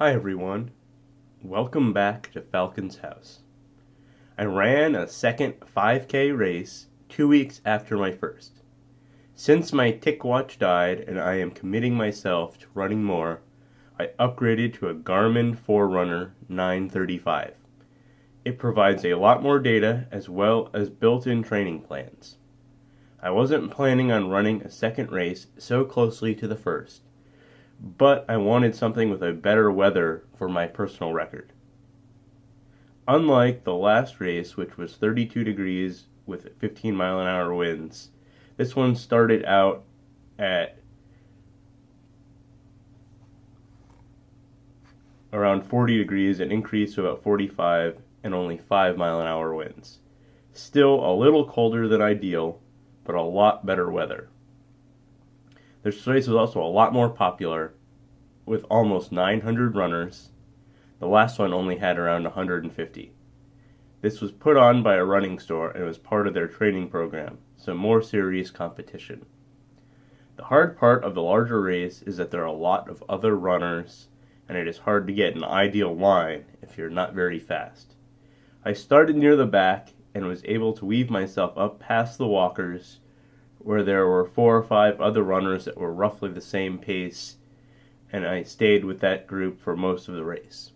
Hi everyone, welcome back to Falcon's House. I ran a second 5K race 2 weeks after my first. Since my TicWatch died and I am committing myself to running more, I upgraded to a Garmin Forerunner 935. It provides a lot more data as well as built-in training plans. I wasn't planning on running a second race so closely to the first, but I wanted something with a better weather for my personal record. Unlike the last race, which was 32 degrees with 15-mile-an-hour winds, this one started out at around 40 degrees and increased to about 45 and only 5-mile-an-hour winds. Still a little colder than ideal, but a lot better weather. This race was also a lot more popular, with almost 900 runners. The last one only had around 150. This was put on by a running store and was part of their training program, so more serious competition. The hard part of the larger race is that there are a lot of other runners, and it is hard to get an ideal line if you're not very fast. I started near the back and was able to weave myself up past the walkers, where there were 4 or 5 other runners that were roughly the same pace, and I stayed with that group for most of the race.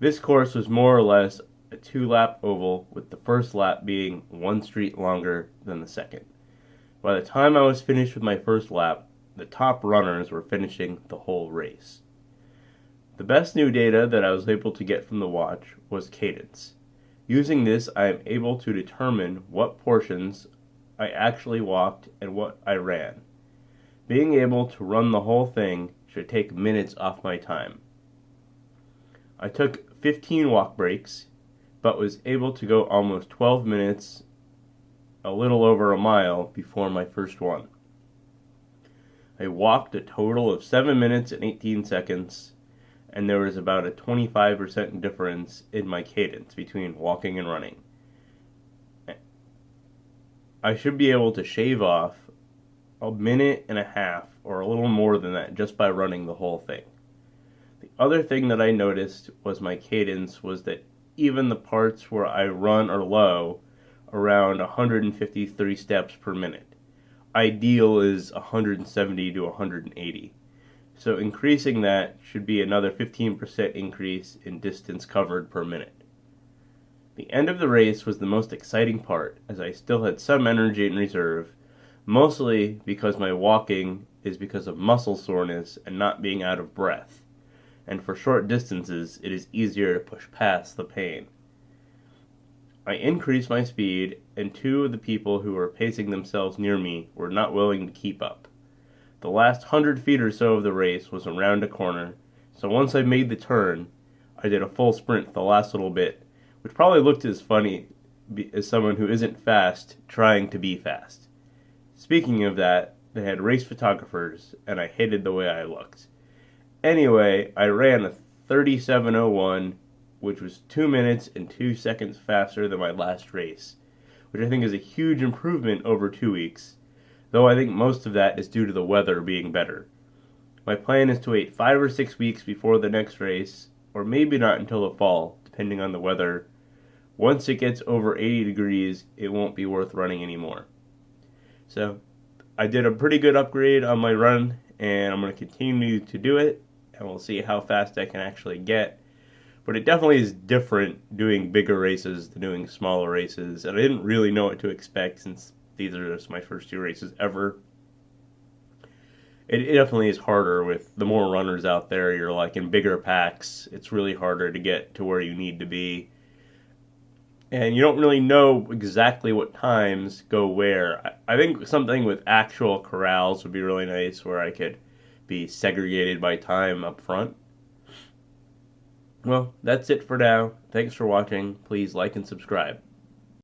This course was more or less a 2-lap oval, with the first lap being 1 street longer than the second. By the time I was finished with my first lap, the top runners were finishing the whole race. The best new data that I was able to get from the watch was cadence. Using this, I am able to determine what portions I actually walked and what I ran. Being able to run the whole thing should take minutes off my time. I took 15 walk breaks, but was able to go almost 12 minutes, a little over a mile, before my first one. I walked a total of 7 minutes and 18 seconds, and there was about a 25% difference in my cadence between walking and running. I should be able to shave off a minute and a half or a little more than that just by running the whole thing. The other thing that I noticed was my cadence was that even the parts where I run are low, around 153 steps per minute. Ideal is 170 to 180. So increasing that should be another 15% increase in distance covered per minute. The end of the race was the most exciting part, as I still had some energy in reserve, mostly because my walking is because of muscle soreness and not being out of breath, and for short distances it is easier to push past the pain. I increased my speed, and 2 of the people who were pacing themselves near me were not willing to keep up. The last 100 feet or so of the race was around a corner, so once I made the turn, I did a full sprint the last little bit, which probably looked as funny as someone who isn't fast trying to be fast. Speaking of that, they had race photographers, and I hated the way I looked. Anyway, I ran a 37:01, which was 2 minutes and 2 seconds faster than my last race, which I think is a huge improvement over 2 weeks, though I think most of that is due to the weather being better. My plan is to wait 5 or 6 weeks before the next race, or maybe not until the fall, depending on the weather. Once it gets over 80 degrees, it won't be worth running anymore. So, I did a pretty good upgrade on my run, and I'm going to continue to do it, and we'll see how fast I can actually get. But it definitely is different doing bigger races than doing smaller races, and I didn't really know what to expect since these are just my first 2 races ever. It definitely is harder with the more runners out there. You're like in bigger packs. It's really harder to get to where you need to be. And you don't really know exactly what times go where. I think something with actual corrals would be really nice, where I could be segregated by time up front. Well, that's it for now. Thanks for watching. Please like and subscribe.